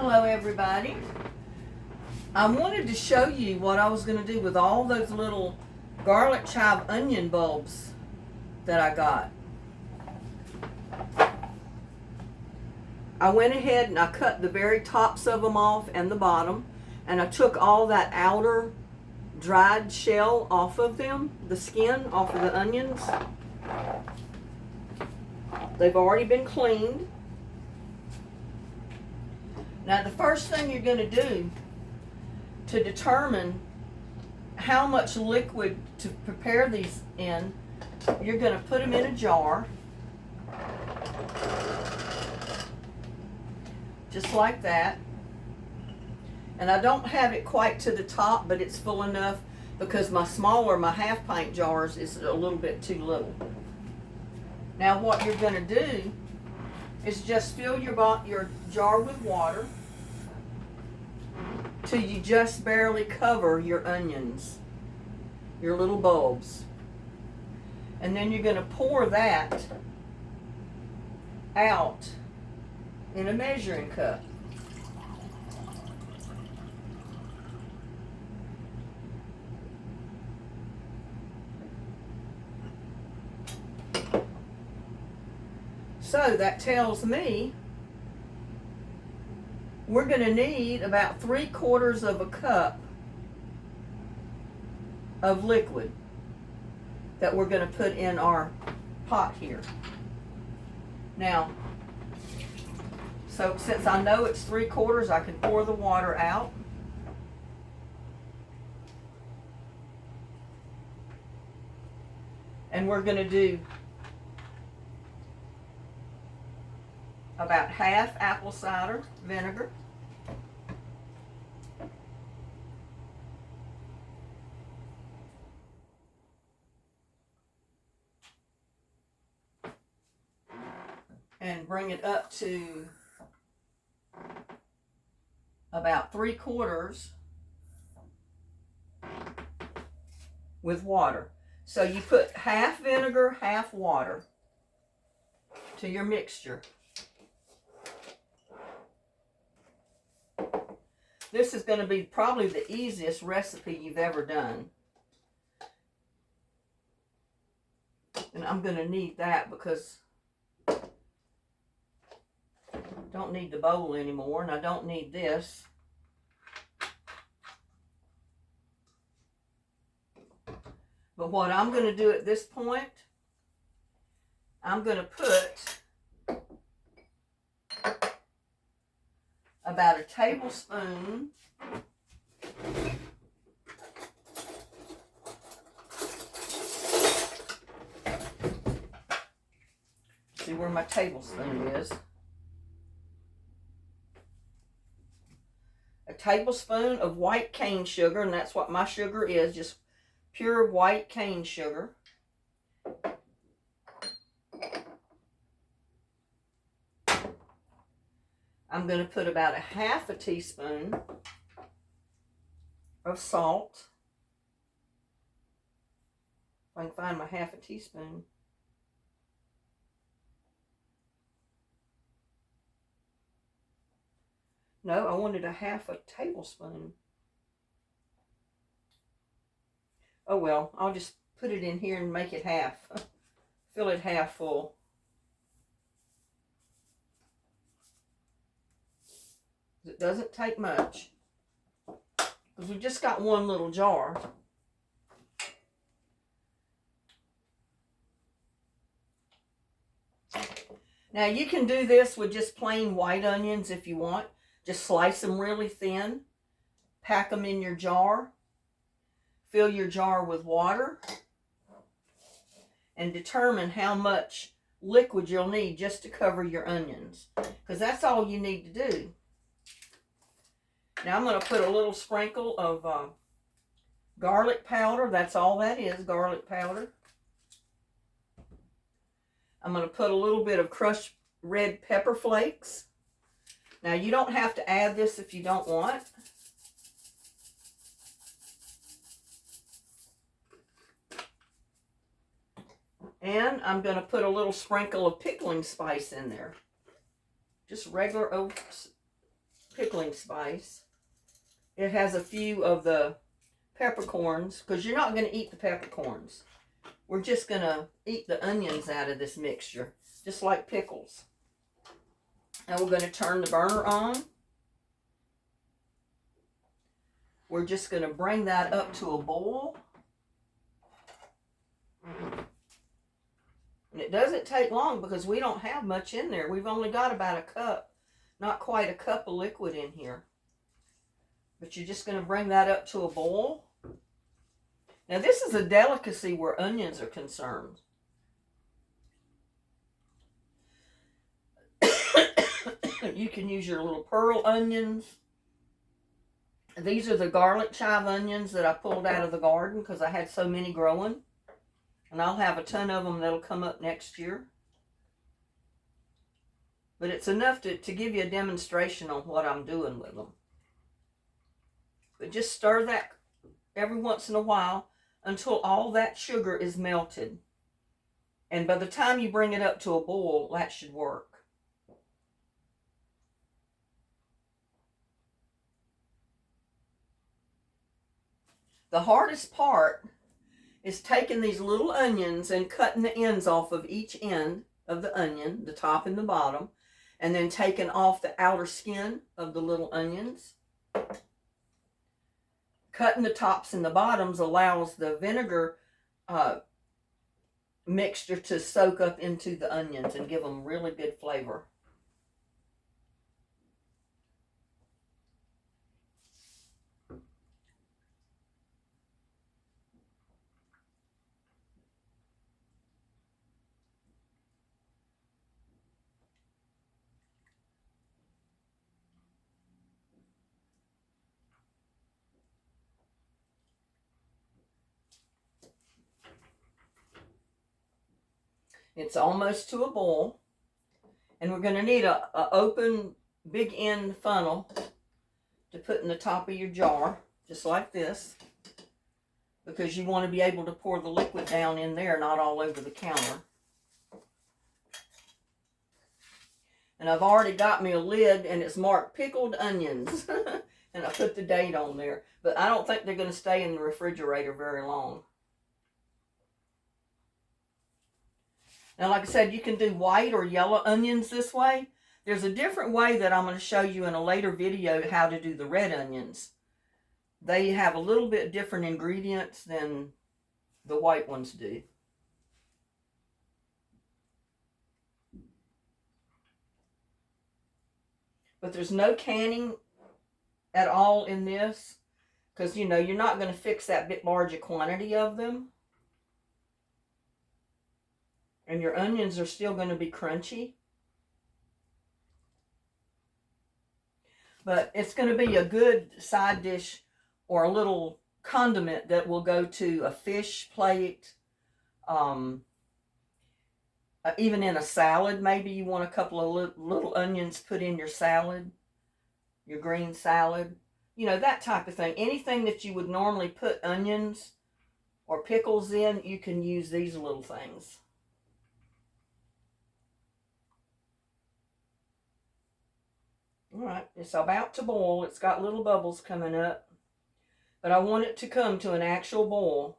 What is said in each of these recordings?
Hello everybody. I wanted to show you what I was going to do with all those little garlic chive onion bulbs that I got. I went ahead and I cut the very tops of them off and the bottom, and I took all that outer dried shell off of them, the skin off of the onions. They've already been cleaned. Now the first thing you're going to do to determine how much liquid to prepare these in, you're going to put them in a jar, just like that. And I don't have it quite to the top, but it's full enough because my half pint jars is a little bit too little. Now what you're going to do is just fill your jar with water till you just barely cover your onions, your little bulbs. And then you're going to pour that out in a measuring cup. So that tells me we're going to need about 3/4 of a cup of liquid that we're going to put in our pot here. Now, so since I know it's 3/4, I can pour the water out. And we're going to do about half apple cider vinegar, and bring it up to about 3/4 with water. So you put half vinegar, half water to your mixture. This is going to be probably the easiest recipe you've ever done. And I'm going to need that because I don't need the bowl anymore, and I don't need this. But what I'm going to do at this point, I'm going to put about a tablespoon see where my tablespoon is. A tablespoon of white cane sugar, and that's what my sugar is, just pure white cane sugar. I'm going to put about a half a teaspoon of salt. If I can find my half a teaspoon. No, I wanted a half a tablespoon. Oh well, I'll just put it in here and make it half. Fill it half full. It doesn't take much because we've just got one little jar. Now you can do this with just plain white onions if you want. Just slice them really thin, pack them in your jar, fill your jar with water, and determine how much liquid you'll need just to cover your onions, because that's all you need to do. Now I'm going to put a little sprinkle of garlic powder. That's all that is, garlic powder. I'm going to put a little bit of crushed red pepper flakes. Now you don't have to add this if you don't want. And I'm going to put a little sprinkle of pickling spice in there. Just regular old pickling spice. It has a few of the peppercorns, because you're not going to eat the peppercorns. We're just going to eat the onions out of this mixture, just like pickles. And we're going to turn the burner on. We're just going to bring that up to a boil. And it doesn't take long because we don't have much in there. We've only got about a cup, not quite a cup of liquid in here. But you're just going to bring that up to a boil. Now this is a delicacy where onions are concerned. You can use your little pearl onions. These are the garlic chive onions that I pulled out of the garden because I had so many growing. And I'll have a ton of them that'll come up next year. But it's enough to give you a demonstration on what I'm doing with them. But just stir that every once in a while until all that sugar is melted. And by the time you bring it up to a boil, that should work. The hardest part is taking these little onions and cutting the ends off of each end of the onion, the top and the bottom, and then taking off the outer skin of the little onions. Cutting the tops and the bottoms allows the vinegar mixture to soak up into the onions and give them really good flavor. It's almost to a boil. And we're going to need a open big end funnel to put in the top of your jar, just like this. Because you want to be able to pour the liquid down in there, not all over the counter. And I've already got me a lid and it's marked pickled onions. And I put the date on there. But I don't think they're going to stay in the refrigerator very long. Now, like I said, you can do white or yellow onions this way. There's a different way that I'm going to show you in a later video how to do the red onions. They have a little bit different ingredients than the white ones do. But there's no canning at all in this, because you know you're not going to fix that bit larger quantity of them. And your onions are still going to be crunchy. But it's going to be a good side dish or a little condiment that will go to a fish plate. Even in a salad, maybe you want a couple of little onions put in your salad, your green salad. You know, that type of thing. Anything that you would normally put onions or pickles in, you can use these little things. All right, it's about to boil. It's got little bubbles coming up, but I want it to come to an actual boil.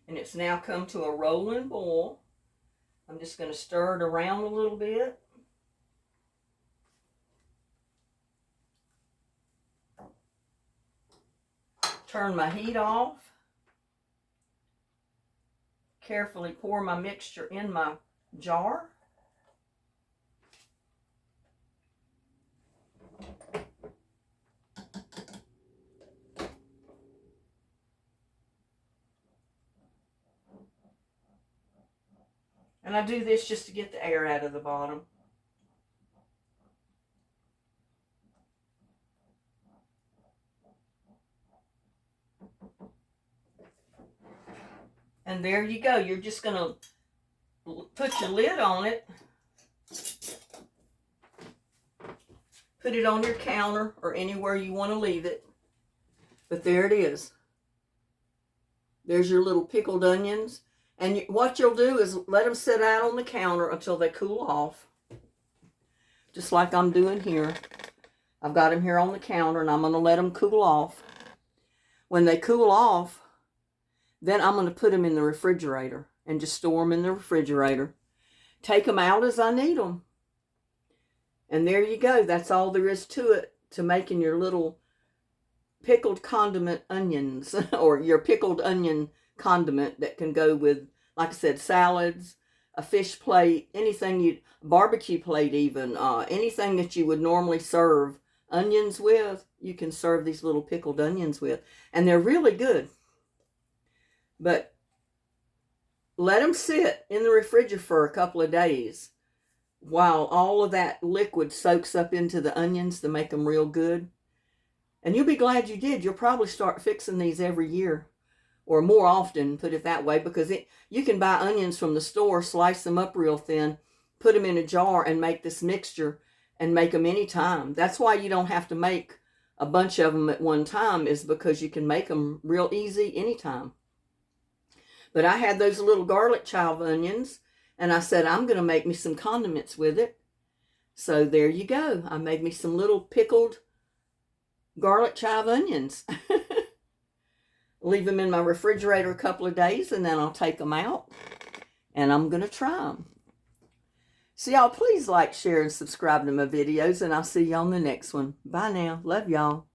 And it's now come to a rolling boil. I'm just going to stir it around a little bit. Turn my heat off. Carefully pour my mixture in my jar. And I do this just to get the air out of the bottom. And there you go. You're just going to put your lid on it put it on your counter or anywhere you want to leave it. But there it is. There's your little pickled onions. And what you'll do is let them sit out on the counter until they cool off. Just like I'm doing here. I've got them here on the counter and I'm going to let them cool off. When they cool off, then I'm going to put them in the refrigerator and just store them in the refrigerator. Take them out as I need them. And there you go. That's all there is to it, to making your little pickled condiment onions or your pickled onion condiment that can go with, like I said, salads, a fish plate, anything barbecue plate even, anything that you would normally serve onions with, you can serve these little pickled onions with. And they're really good. But let them sit in the refrigerator for a couple of days while all of that liquid soaks up into the onions to make them real good. And you'll be glad you did. You'll probably start fixing these every year or more often, put it that way, because you can buy onions from the store, slice them up real thin, put them in a jar and make this mixture and make them anytime. That's why you don't have to make a bunch of them at one time, is because you can make them real easy anytime. But I had those little garlic chive onions, and I said, I'm going to make me some condiments with it. So there you go. I made me some little pickled garlic chive onions. Leave them in my refrigerator a couple of days, and then I'll take them out, and I'm going to try them. So y'all, please like, share, and subscribe to my videos, and I'll see you on the next one. Bye now. Love y'all.